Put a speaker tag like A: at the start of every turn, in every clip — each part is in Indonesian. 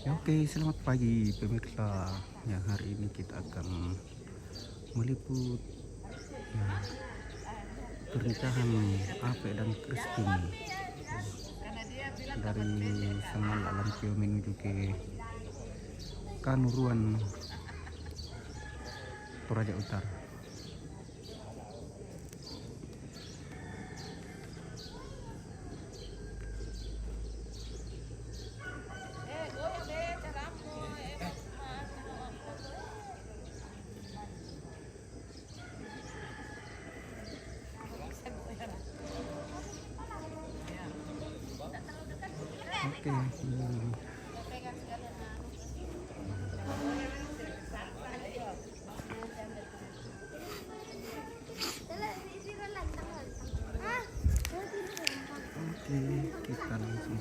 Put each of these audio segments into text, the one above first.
A: Ya, oke, selamat pagi pemirsa. Ya, hari ini kita akan meliput ya, pernikahan Ape dan Christine dari Sangal Alampio menuju ke Kanuruan, Toraja Utara. Oke, kita langsung.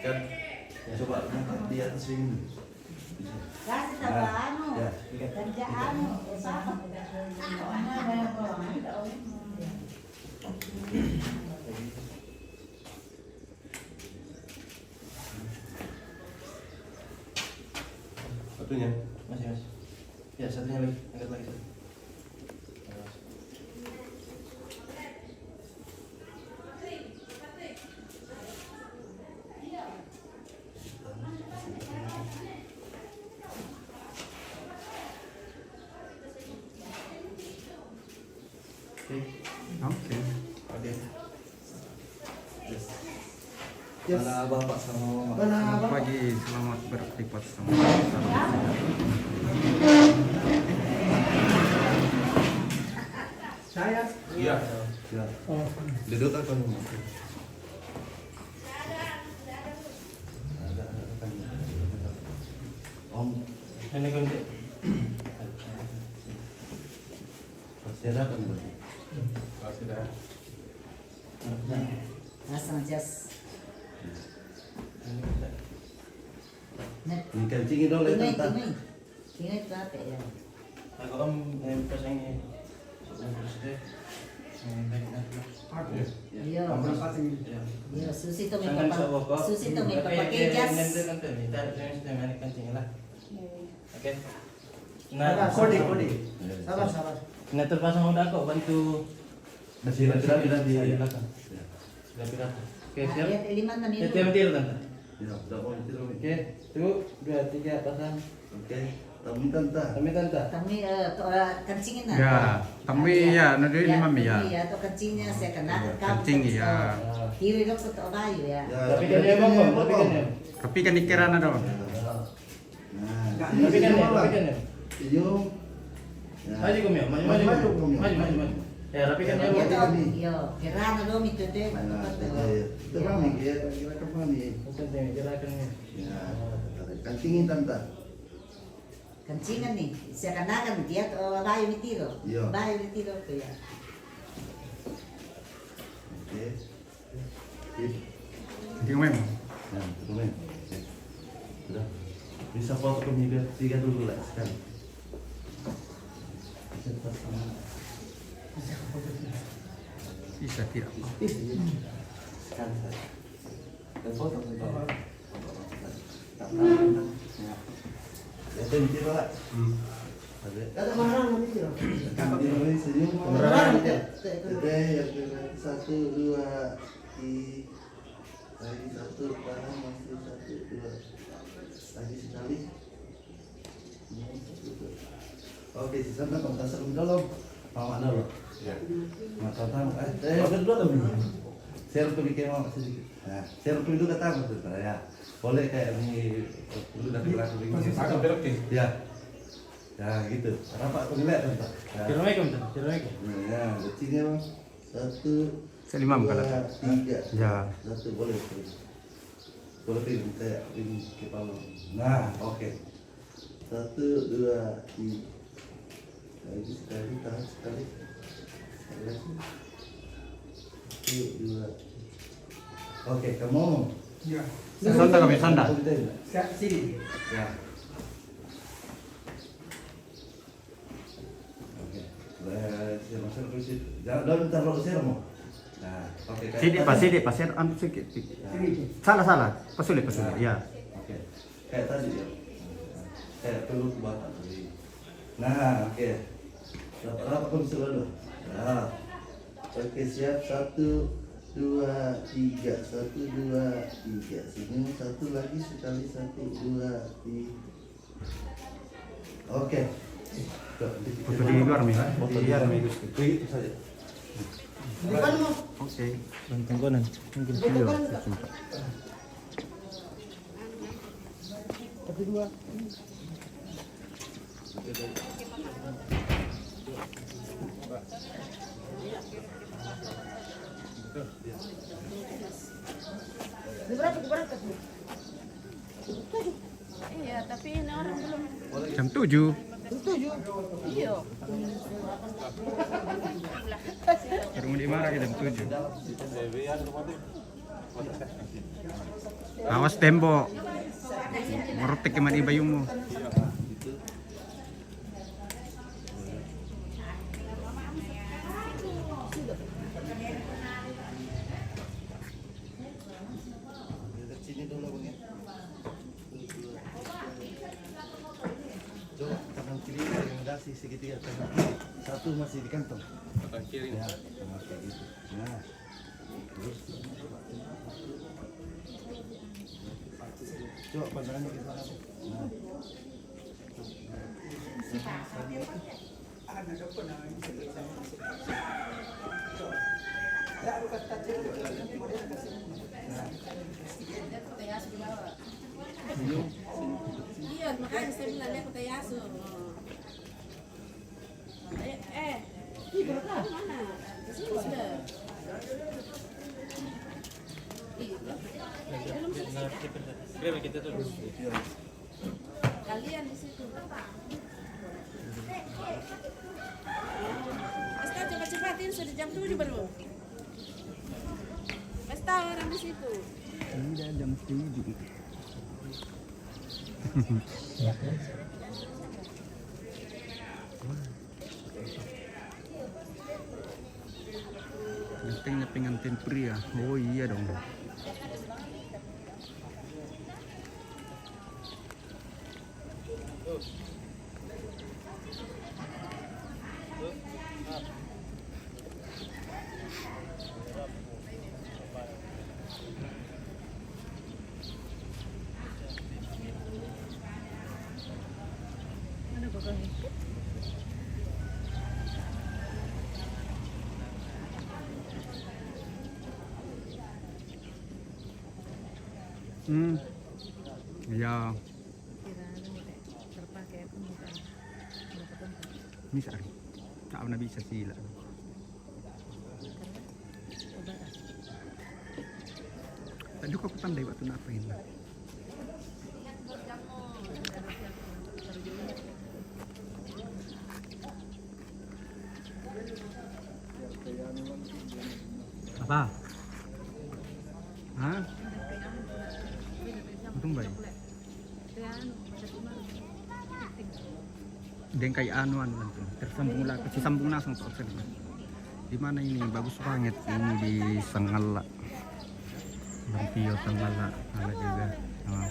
B: Kan coba di atas ini.
C: Kasih tahu anu, kerjaan sama.
B: Satunya masih mas. Ya satunya lagi, angkat lagi.
A: Oke.
B: Oke. Yes. Mana bapak sama mama?
A: Selamat pagi, selamat beraktivitas sama.
C: Saya.
B: Iya. Ya. Oh. Duduk apa nih? Om. Ini kan. Pasti ada kan? Pasti ada.
C: Asal jas.
B: Ini kencingin dong
C: Tinggal
B: tante.
C: Tinggal itu apa ya?
B: Aku om yang pasangnya.
C: Iya. Iya, Susi tuh
B: Jangan
C: papa.
B: coba.
C: Susi tuh pakai jas.
B: Nanti kita yang kencing lah. Oke.
D: Kode. Sabar.
B: Nah terpasang udah kok bantu. Masih di belakang. Sudah pirat. Oke siap.
C: Lihat di mana nih?
B: Tiap tiru tante.
D: Ya, udah mau tidur.
B: Oke, tuh 2 3 pasang.
D: Oke. Tami tante.
B: Kami tante.
C: Kami kencingin lah.
A: Ya, kami ya, nanti ini mami ya.
C: Iya, atau kencingnya saya kena
A: Kencing ya.
C: Kiri dok atau bayu ya.
B: Tapi kan ya bang, tapi kan ya.
A: Tapi kan dikira ada.
D: Nah.
B: Tapi kan ya.
D: Senyum.
B: Maju kami, maju. Ya, tapi kan ya.
C: Iya
B: Bang.
C: toh, iya. Kirana dong itu deh.
D: Itu kami kira kami.
B: Bukan deh, gerakan ya.
D: Ya. Kencingin tante.
C: Kencingan nih, saya kenakan dia bayu mitiro.
D: Iya.
C: Bayu mitiro tuh ya.
D: Oke. Sip.
A: Tinggal memang.
D: Nah, temen. Sudah. Bisa foto kami biar 3 dulu lah sekali.
A: Bisa tidak?
D: Sekali saja. Dan foto saja. Ya, tentu lah. Ada marah nanti ya. Kami ini senyum.
C: Marah.
D: Oke, yang 1 2 lagi 1 tahan masih 1 2 lagi sekali. Oke, sisa kan kontas di dalam. Mama dulu. Ya. Mata tamu. Berdua dulu. Share tuh bikin mama sedikit. Nah, share tuh itu kata betul ya. Boleh kayak ini dulu dari belakang begini.
B: Masih agak belok nih.
D: Ya. Ya gitu. Rapat tuh lihat bentar.
B: Assalamualaikum.
D: Ya, kecilnya bang. 1
A: Selimam kalau.
D: 2 3.
A: Ya.
D: 1 boleh. Boleh pilih kayak ini kepala. Nah, oke. 1, 2, 3. Lagi sekali, tahan sekali. Sekali lagi. 1, 2, 3. Oke, kamu.
E: Ya.
A: Sonda kami, sonda.
E: Sini.
D: Ya. Oke. Saya masuk ke situ. Jangan taruh ke sini, mau. Nah, oke.
A: Sidik pak, saya ambil sedikit. Salah. Pasulit, ya.
D: Oke. Kayak tadi ya. Kayak perlu ke bapak tadi. Nah, oke. Rapat pun selalu. Nah. Oke, siap. 1, 2, 3. 1, 2, 3. Sini satu lagi sekali. 1, 2, 3. Oke.
A: Foto di luar nih.
D: Foto di luar nih. Itu saja.
C: Bukan mo.
A: Oke.
B: Tengkonan.
A: Mungkin video.
E: Tapi dua.
C: Berapa?
F: Iya, tapi ini orang belum.
A: Jam 7.
F: Iya.
A: Baru mau dimarah jam 7. Awas tembok. Merotek ke mani bayumu.
D: Sini dulu Bang ya. Coba tangan kiri rekomendasi segitiga tangan kiri. Satu masih di kantong.
B: Tangan kiri.
D: Ya, oke gitu. Nah. Terus. Coba pandangannya ke sana. Nah.
F: Iya, makanya saya bilang dia kota Yasu. Mana? Di sini sudah. Belum selesai.
B: Kita tuh.
F: Kalian di situ. Pesta coba cepatin sudah jam 7 belum? Pesta orang di situ.
A: Tidak jam 7. Pentingnya pengantin pria. Oh iya dong. Ya. Bisa. Tak pernah bisa sila. Tak juga aku pandai waktu nak apa ini. Apa? Hah? Untung baik. Dan kayak anu nanti tersambung lah, sambung langsung ke opsi. Di mana ini bagus banget ini di Sanggala. Lampio Sanggala ada juga. Nah.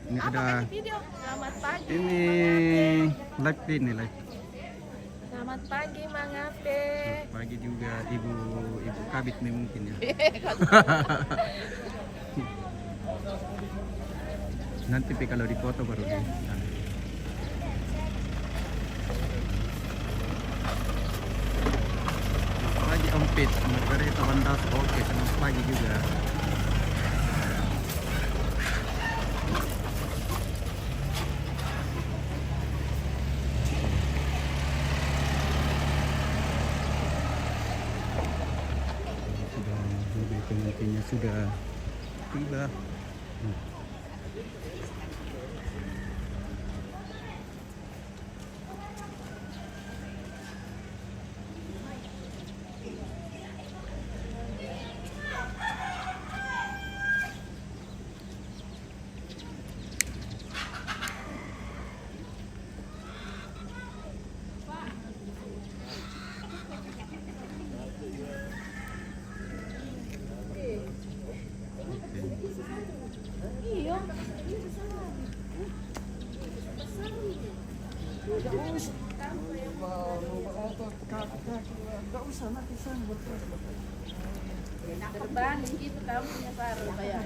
A: Ini ada
F: Selamat pagi.
A: ini live.
F: Selamat pagi, Mang Ape.
A: Pagi juga ibu Kabit nih mungkin ya. Nanti kalau di foto baru di. Pagi Ompit, Margarita Bandas, oke, selamat pagi juga. Sudah, pengantinnya sudah tiba.
F: Iya. Terbanding gitu kamu punya paruh kayak.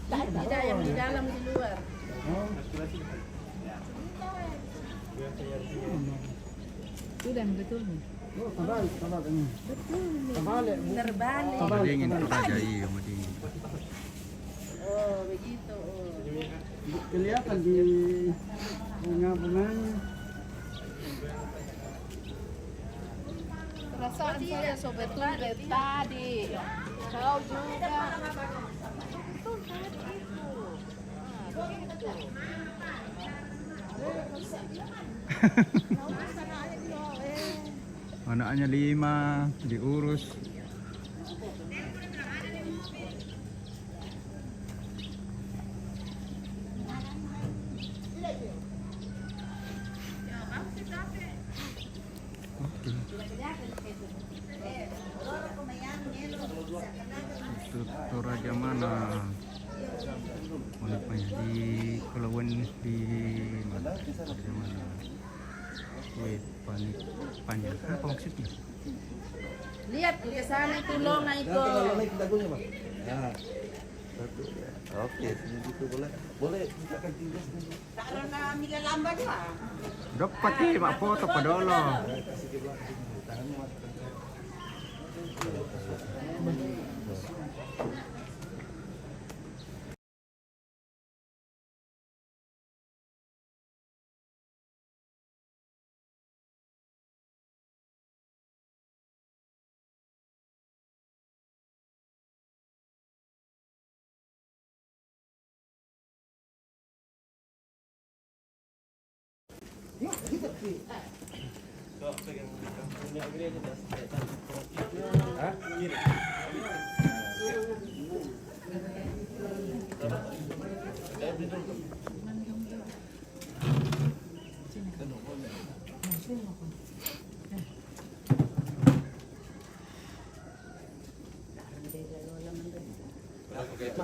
F: Tidak yang di dalam di luar. Terbalik.
A: Madingin kita aja, iya madingin.
F: Oh begitu.
E: Kelihatan di bunga-bunganya.
F: Perasaan saya sobat dari tadi. Kau juga. Itu tadi itu. Begitu.
A: Anaknya 5 diurus. Oke. Itu Toraja mana? Di Kepulauan di mana? Toraja mana? Wait, panjang. Apa maksudnya?
F: Lihat ke sana itu lona itu.
D: Kalau naik dagunya, Bang. Nah. Satu. Ya. Oke, sini gitu boleh. Boleh buka kaki dia sini.
C: Karena mila lamba doa.
A: Dapat mak foto pa dolo.
D: Kasih ke belakang. Tangannya masukkan.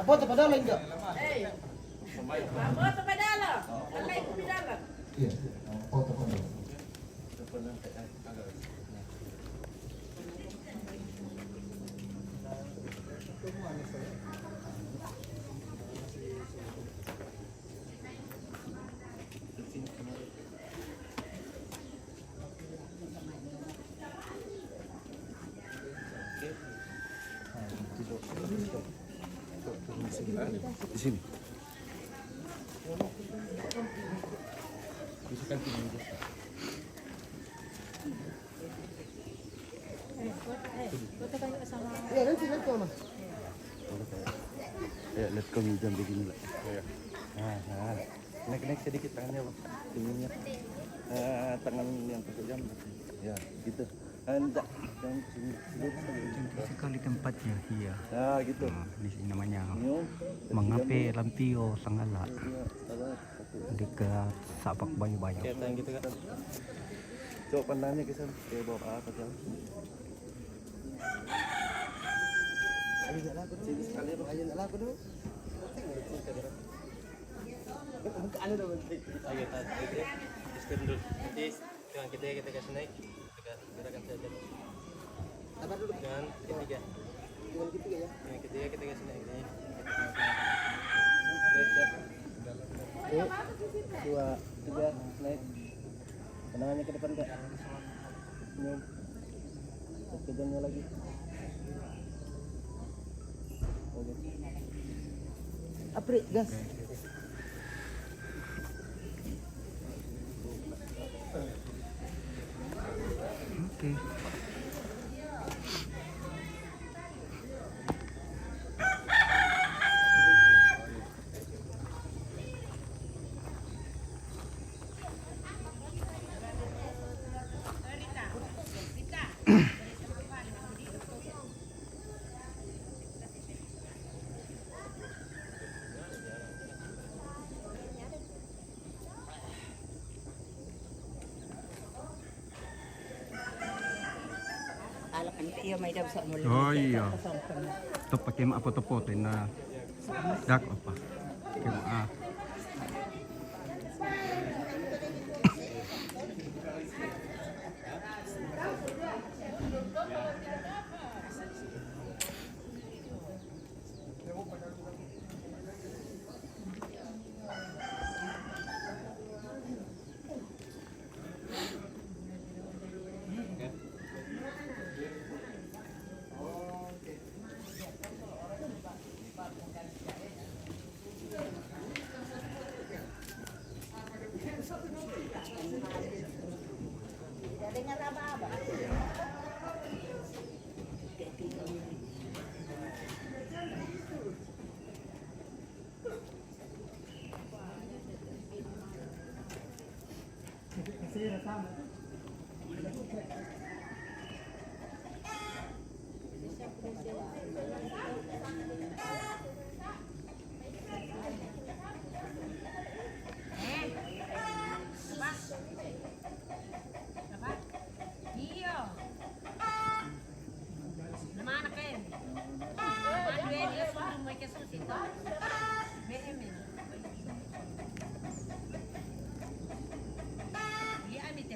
E: Foto padahal enggak?
F: Foto pa dalam. Kamay ko di dalam.
E: Iya, foto padahal.
D: Di sini. Bisa kan ini.
E: Iya, nanti Mama.
D: Ya, lihat kami jam begini lah. Ya. Nah. Naik sedikit tangannya, Bang. Ininya. Tangan yang pakai jam. Ya, gitu. Enggak, jangan sini.
A: Cantik sekali tempatnya, iya.
D: Nah, gitu.
A: Nah, di sini namanya
D: Nyum.
A: Mengape Lampio Sangala
D: Iya, sabar.
A: dekat Sapak Bayu-Bayu.
B: Kayak tayang gitu kan.
D: Coba pandangnya ke sana. Kayak bawa apa jalan. Ayo enggak laku dulu. Sini sekali, Bang. Ayo enggak laku dulu.
B: Ayo tadi. Istirahat dulu. Nanti dengan kita kasih naik. Gerakan saja.
E: Sabar dulu.
B: Dengan ketiga.
E: Cuman ketiga ya.
B: Yang ketiga kita kasih naik. Oke, siap. 1, 2, 3, naik. Pandangannya ke depan, Kak. Senyum. Ke jamnya lagi. Oke.
E: Apri, gas.
A: Oke.
C: Iya may daw sa mo.
A: Oh iya. Ito pakai apa-apa na dak apa. Kaya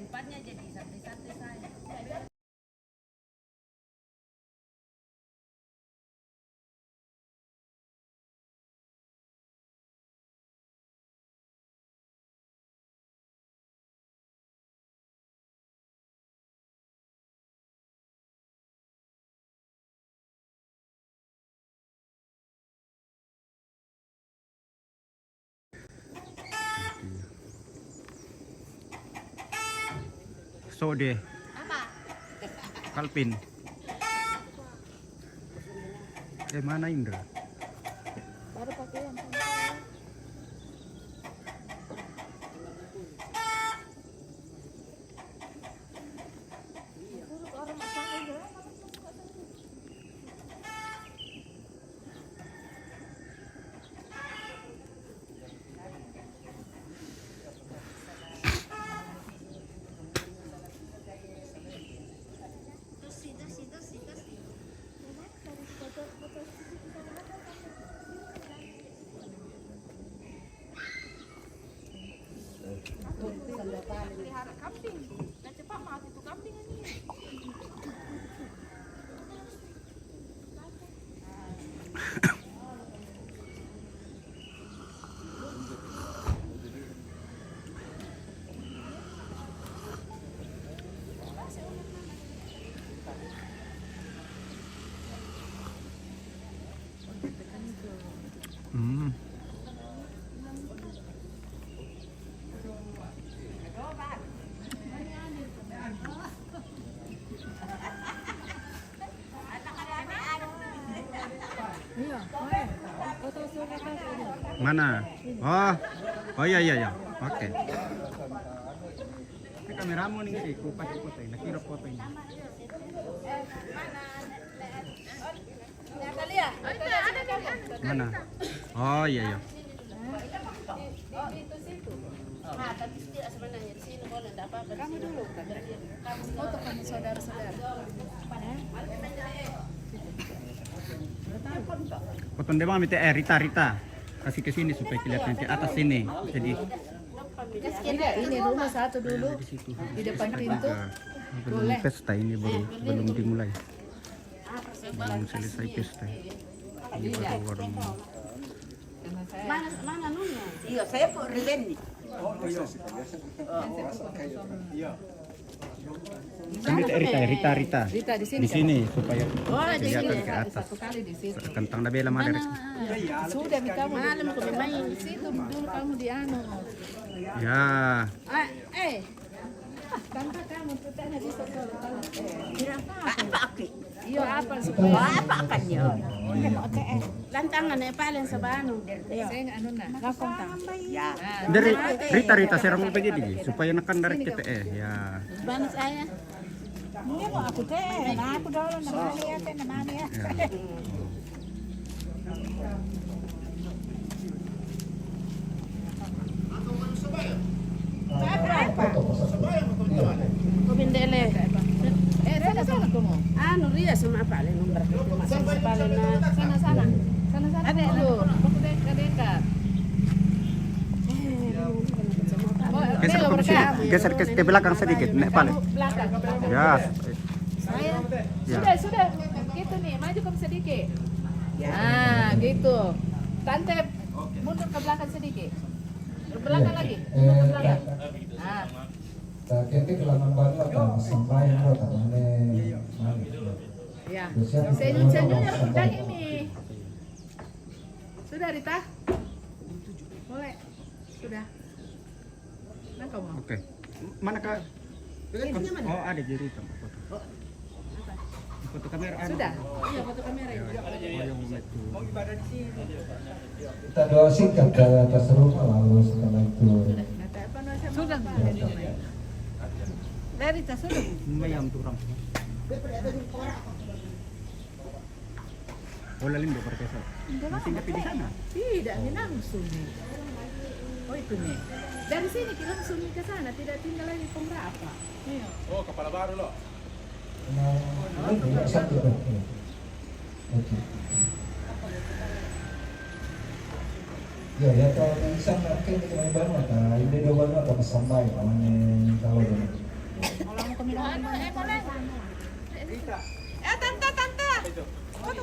F: tempatnya jadi santai-santai saya.
A: so deh.
F: Apa?
A: Kalpin. Mana Indra?
F: Baru pakai yang pelihara kambing. Dan cepat mati tuh kambing ini.
A: Mana? Oh iya. Oke. Ini kameramu nih sih, ku pakai foto ini, nakira foto ini. Mana? Oh iya.
F: Nah, tapi tidak sebenarnya di sini boleh tidak apa-apa. Kamu dulu. Foto kamu saudara-saudara.
A: Potong deh bang, Rita. Kasih ke sini supaya kelihatan ke atas sini. Jadi
F: Ini rumah satu dulu di depan pintu.
A: belum pesta ini belum dimulai. Belum selesai pesta. Ini baru warung.
F: Mana Nunya?
C: Iya, saya po Riven.
A: Ini Rita.
F: Rita di sini.
A: Di sini supaya
F: di
A: kelihatan
F: sini.
A: ke atas.
F: Satu kali di situ.
A: Kentang da bela mana?
F: Sudah kamu malam ke main di situ dulu kamu di anu.
A: Ya.
F: Tanpa kamu tutanya bisa kalau
C: Apa aki?
F: iya apa supaya
C: Apa akannya?
F: lantangan paling sa bano. Saya anu na. Lapong tang.
C: Ya.
A: Dari Rita serang mo begini supaya nakan dari kita ya.
F: Bano saya.
C: Hindi mo ako te. Na ako daw na mani ate na mani.
A: Ya.
F: Kumindele. Sana ko mo. Ano Ria Iya sama apa le nomor cuma sama apa le na sana ada dulu dekat.
A: Geser ke belakang sedikit, nek paling.
F: Belakang.
A: Ya.
F: Sudah. Gitu nih, maju ke sedikit. Nah, gitu. Tante mundur ke belakang sedikit. Ke belakang lagi. Mundur ke belakang. Nah.
E: Kita kelaman baru atau sampai atau mana?
F: Ya. Senyum-senyumnya pedang ini. Sudah Rita? Boleh. Sudah. Nah, kamu.
A: Oke. Mana Kak? Oh, ada jadi itu. Foto kamera.
F: Sudah. Iya, foto kamera itu.
E: Kita doa singkat ke atas rumah lalu setelah itu.
F: Sudah. Rita sudah.
A: Mayam turang. Oh, lalim do perkesa. Masih nggak di sana.
F: Tidak, ini langsung nih. Oh itu nih. Dari sini kita langsung ke sana, tidak tinggal lagi pemberapa. Iya.
B: Oh, kepala baru loh.
E: Satu. Oke. Ya kalau bisa nanti kita baru atau ini dua baru atau sampai namanya kalau dulu.
F: Tante.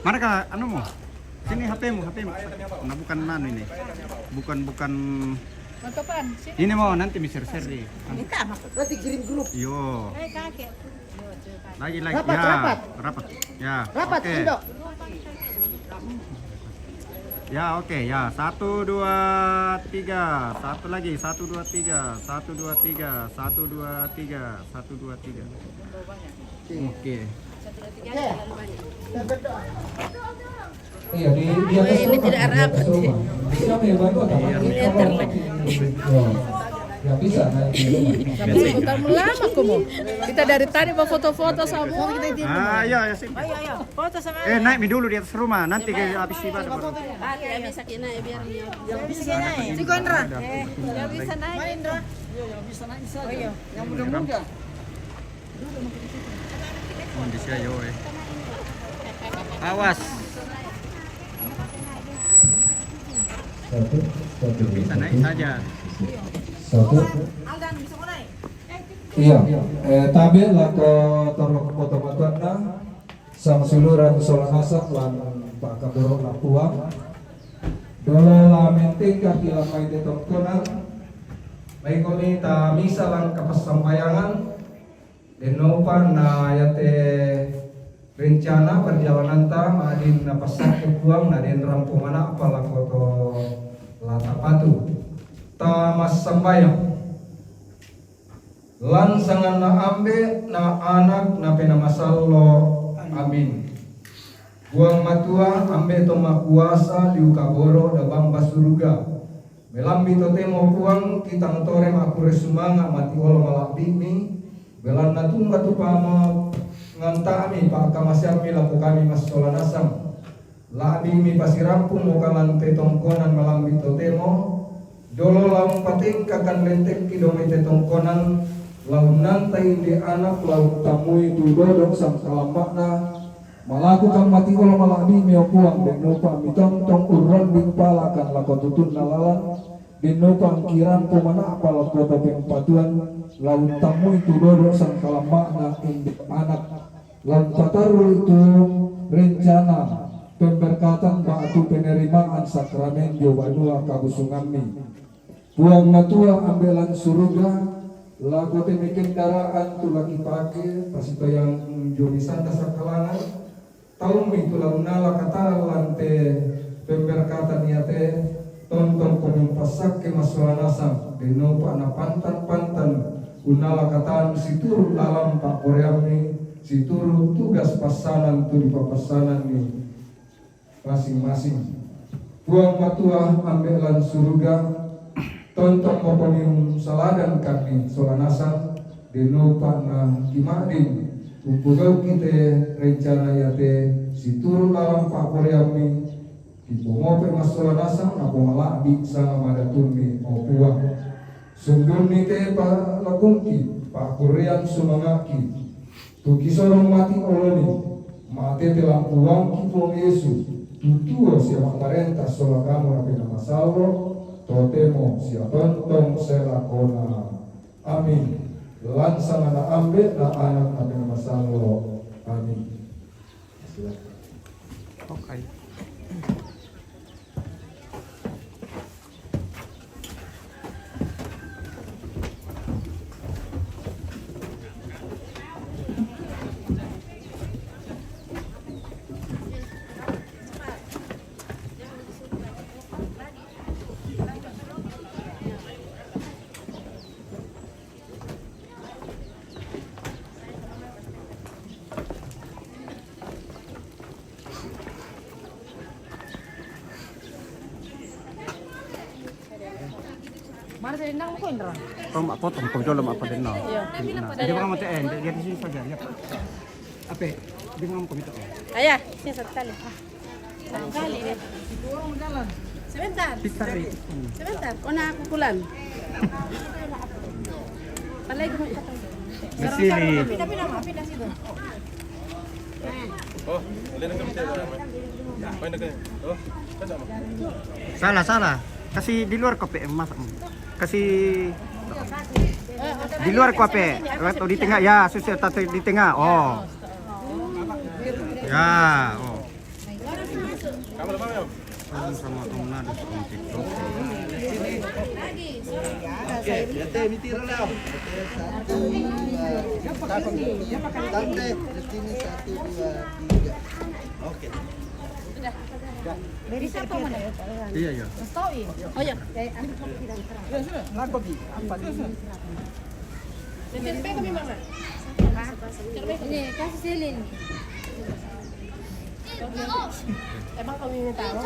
A: Mana Kak? Anu mau? Sini HP-mu. Nah, bukan anu ini. Bukan
F: Kapan? Sini.
A: ini mau nanti share deh.
C: Minta berarti kirim grup.
A: Yo.
F: Kakek.
A: Lagi. Rapat. Ya.
C: Rapat,
A: oke.
C: Indo.
A: Ya, oke. Ya, 1 2 3. Satu lagi. 1 2 3. 1 2 3. 1 2 3. 1 2 3. Oke.
E: Iya di atas
F: Ini tidak rapat.
E: Siapa yang bantu atau ya bisa nanti.
F: Kamu lama kamu. Kita dari tadi mau foto-foto sama kita itu.
A: Ya, sip.
F: Ayo, foto sama.
A: Naik dulu di atas rumah. Nanti kayak habis ibadah baru.
F: Tidak bisa kena biar
C: Yang bisa naik.
F: Si Gondra. Yang bisa naik. Indra.
C: Yang bisa naik saja.
F: Oh iya.
C: Yang muda-muda.
A: Kondisi ayo Awas.
E: Satu.
A: Bisa naik saja.
E: Satu.
F: Aldan bisa mau naik.
E: Iya. Tabe lako torok foto matana sama suluran soal masak lan Pak Kaboro Lapuang. Dolo lamenting kaki lamai tetongkonan. Baik kami ta misa lang kapasampayangan. Denopan na yate rencana perjalanan ta madin na pasak kebuang na den rampo mana apala koto latapatu ta mas sambayang lansangan na ambe na anak na penamasalo amin buang matua ambe to makuasa liu kaboro dabang basuruga melambi to temo buang kitang tore makure sumanga mati olo malak bimi belan natungga tu pama ngantami pak kamasyami laku kami masola nasam labi mi pasirampung mokalan tetongkonan malam temo dolo laung pating kakan lentek kidome tetongkonan laun nantai di anak laun tamui tudodok sang kalamakna malakukan mati olo malabi mi opuang den lupa mi tongtong urron bingpalakan lakotutun nalalan den lupa kiran pemana apal kota pengpatuan laun tamu itu dodok sang kalamakna indik anak laun tataru itu rencana pemberkatan batu penerimaan sakramen Jobanua kabusungami buang matua ambelan surga lagu temi kendaraan tu lagi pakai pasito yang jumisan dasar kalangan tahun itu laun nala kata lante pemberkatan niate tonton penyumpasak ke masalah nasam deno na pantan unala kataan situru dalam Pak Koreami situru tugas pasanan tu di papasanan ni masing-masing buang matua ambelan surga tonton poponium saladan kami solanasam deno na kimadin upugau kita rencana yate situru dalam Pak Koreami ipomope masolanasam na pumalak bisa madatumi opuang sungguh nite pa lakungki pa Korean sumangaki tuki sorong mati oloni Mate telah uang kipong Yesu. Tutuo sia makarenta sola kamu na pinamasallo. Totemo sia tontong sela kona. Amin. Lansang na ambe na anak na pinamasallo. Amin. Silakan.
A: Okay.
F: Mana saya nang ko indra?
A: Kau mak potong, kau jual mak apa den no?
F: Iya.
A: Jadi bang mati dia di sini saja. Ya. Apa? Di mana kau minta?
F: Ayah, sini satu kali. Satu kali deh. Sebentar.
A: Pisari.
F: Sebentar. Ona aku pulang. Palagi mo ito.
A: Mesili.
F: Pindah situ.
B: Oh, boleh nak kita. Main nak. Oh,
A: Salah, salah. Kasih di luar kopi emas. Kasih di luar kopi. Atau di tengah ya, susu atau di tengah. Oh. Ya, oh.
B: kamu lepas ya?
A: Sama teman ada TikTok.
D: Oke, ya mitira lang. Satu, dua. Tante, di sini 1, 2, 3. Oke.
F: Dari siapa mana?
A: Iya, iya.
F: Stoi. Oh ya. Cerpe kami mana? Ini kasih silin. Emang kami minta tahu?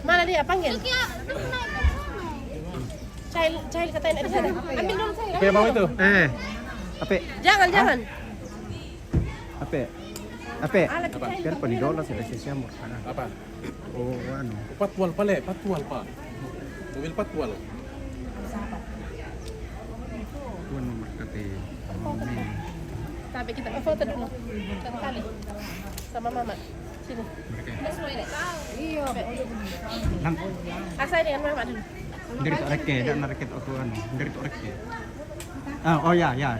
F: Mana dia? Panggil. Cail katain ada sana. Ambil dulu saya.
B: Apa yang mau itu?
A: Apa?
F: Jangan.
A: Apa? Apa? Biar penidola sudah siamur.
B: Apa?
A: Oh, ano.
B: Patwal pala, patwal pa. Mobil patwal.
A: Tuan nomor kati.
F: Tapi kita foto dulu. Satu kali. Sama mama. Sini. Iya.
A: Lang.
F: Asal dengan mama dulu.
A: Dari to reke, dan reke to aku ano. Dari to reke. Ah, oh ya, ya.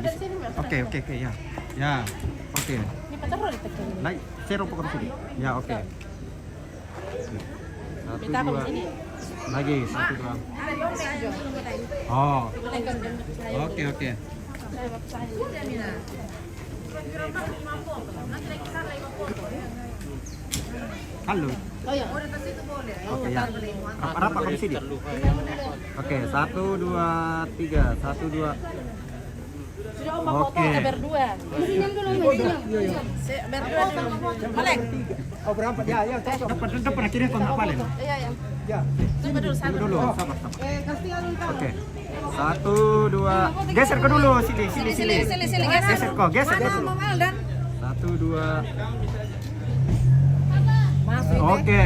A: Oke, ya. Ya. Oke.
F: Ini pacarro di tekan.
A: Naik, zero po kami sini. Ya, oke. Satu,
F: Minta kamu
A: dua.
F: sini.
A: Lagi, 1, 2. Oh, oke. Halo.
F: Oh ya.
A: Oke, ya. Apa kami sini? Oke, 1, 2, 3. 1, 2.
F: Sudah om foto
A: Oke.
F: berdua. Berdua. Malek.
A: Oh, berapa? Ya, depan akhirnya kau nak paling.
F: Iya. Ya. Tunggu dulu satu.
A: Dulu, sabar. Oke. 1, 2. Geser ke dulu sini.
F: Sini.
A: Geser kok dulu. 1, 2.
F: Masuk.
A: Oke.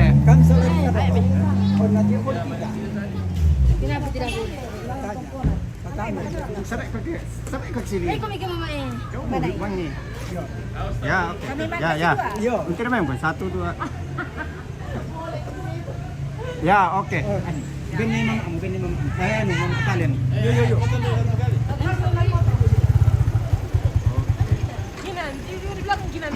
F: Kenapa tidak boleh?
A: Sampai ke sini.
F: Kau mikir mama
A: Jauh wangi. Ya, oke. Ya. Mungkin memang 1, 2. Ya, oke. Gini mam. Mam kalian. Yo.
F: Ginan, di belakang ginan.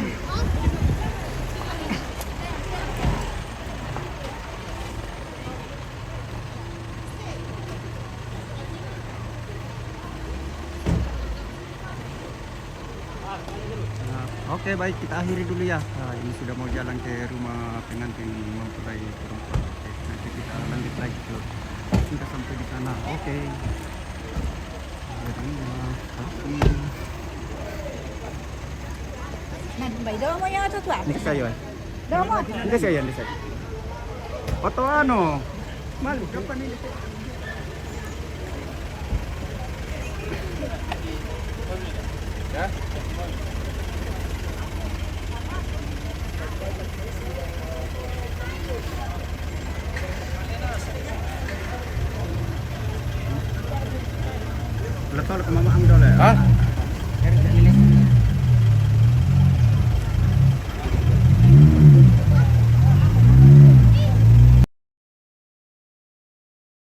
A: Oke, baik, kita akhiri dulu ya. Nah, ini sudah mau jalan ke rumah pengantin mempelai perempuan. Oke, nanti kita lanjut lagi ke sudah sampai di sana. Oke.
F: Nah, baik dong mau yang satu apa?
A: Ini saya.
F: Dong mau.
A: Ini saya. Foto ano? Malu kapan ini?
B: Ya.
A: Lepas ke mama ang dole.
B: Hah?